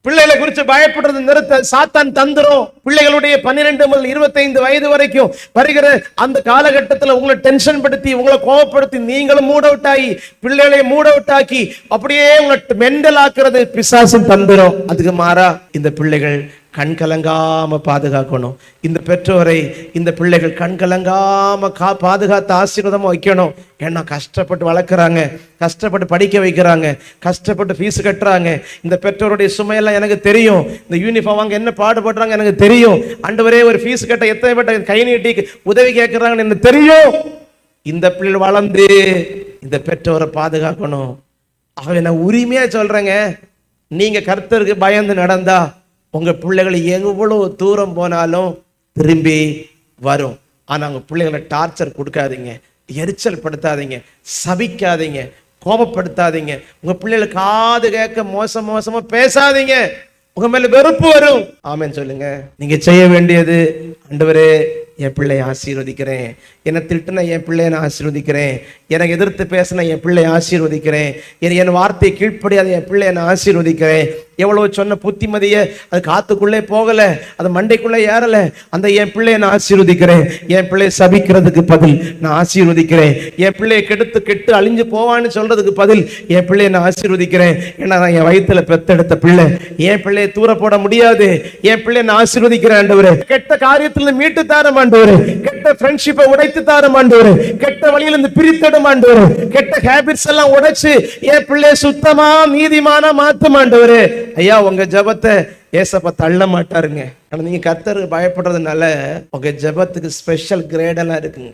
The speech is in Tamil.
பிள்ளைகளை குறித்து பயப்படுறது நிறுத்த சாத்தான் தந்துரும். பிள்ளைகளுடைய 12 முதல் 25 வயது வரைக்கும் வருகிற அந்த காலகட்டத்தில் உங்களை டென்ஷன் படுத்தி, உங்களை கோபப்படுத்தி, நீங்களும் மூட் அவுட் ஆகி, பிள்ளைகளை மூட் அவுட் ஆக்கி, அப்படியே உங்களை மெண்டல் ஆக்குறது பிசாசும் தந்துரும். அதுக்கு மாறா இந்த பிள்ளைகள் கண் கலங்காம பாதுகாக்கணும். இந்த பெற்றோரை இந்த பிள்ளைகள் கண் கலங்காம பாதுகாத்து ஆசீர்வாதமா வைக்கணும். ஏன்னா கஷ்டப்பட்டு வளர்க்குறாங்க, கஷ்டப்பட்டு படிக்க வைக்கிறாங்க, கஷ்டப்பட்டு ஃபீஸ் கட்டுறாங்க. இந்த பெற்றோருடைய சுமையெல்லாம் எனக்கு தெரியும். இந்த யூனிஃபார்ம் வாங்க என்ன பாடுபடுறாங்க எனக்கு தெரியும். ஆண்டவரே, ஒரு ஃபீஸ் கட்ட எத்தனை பேர் கை நீட்டி உதவி கேட்கறாங்கன்னு எனக்கு தெரியும். இந்த பிள்ளைகள் வளர்ந்து இந்த பெற்றோரை பாதுகாக்கணும். ஆகவே நான் உரிமையா சொல்றேங்க, நீங்க கர்த்தருக்கு பயந்து நடந்தா உங்க பிள்ளைகளை எவ்வளவு தூரம் போனாலும் திரும்பி வரும். ஆனா உங்க பிள்ளைகளை டார்ச்சர் கொடுக்காதீங்க, எரிச்சல் படுத்தாதீங்க, சபிக்காதீங்க, கோபப்படுத்தாதீங்க. உங்க பிள்ளைகளை காது கேட்க மோசமா பேசாதீங்க. உங்க மேல வெறுப்பு வரும். ஆமென் சொல்லுங்க. நீங்க செய்ய வேண்டியது, ஆண்டவரே என் பிள்ளையை ஆசீர்வதிக்கிறேன், என்னை திட்டுனா என் பிள்ளையை நான் ஆசீர்வதிக்கிறேன், எனக்கு எதிர்த்து பேசினா என் பிள்ளையை ஆசீர்வதிக்கிறேன், என் வார்த்தையை கீழ்ப்படியாத என் பிள்ளையை நான் ஆசீர்வதிக்கிறேன். எவ்வளவு சொன்ன புத்திமதியை அது காத்துக்குள்ளே போகல, அது மண்டைக்குள்ளே ஏறல, அந்த என் பிள்ளையை நான் ஆசீர்வதிக்கிறேன். என் பிள்ளையை சபிக்கிறதுக்கு பதில் நான் ஆசீர்வதிக்கிறேன். என் பிள்ளையை கெட்டு அழிஞ்சு போவான்னு சொல்றதுக்கு பதில் என் பிள்ளையை நான் ஆசீர்வதிக்கிறேன். ஏன்னா நான் என் வயிற்றுல பெத்தெடுத்த பிள்ளை, என் பிள்ளையை தூர போட முடியாது. என் பிள்ளையை நான் ஆசீர்வதிக்கிறேன். ஆண்டவரே, கெட்ட காரியத்துல மீட்டு தாரம் ஆண்டவரே, கெட்ட ஃப்ரெண்ட்ஷிப்பை உடைத்து தாரம் ஆண்டவரே, கெட்ட வழியிலிருந்து பிரித்தடும் ஆண்டவரே, கெட்ட ஹேபிட்ஸ் எல்லாம் உடைச்சு என் பிள்ளை சுத்தமா நீதிமானா மாத்தும் ஆண்டவரே. ஐயா, உங்க ஜெபத்தை ஏசப்பா தள்ள மாட்டாருங்க. ஆனா நீங்க கர்த்தருக்கு பயப்படுறதுனால உங்க ஜெபத்துக்கு ஸ்பெஷல் கிரேட் எல்லாம் இருக்குங்க.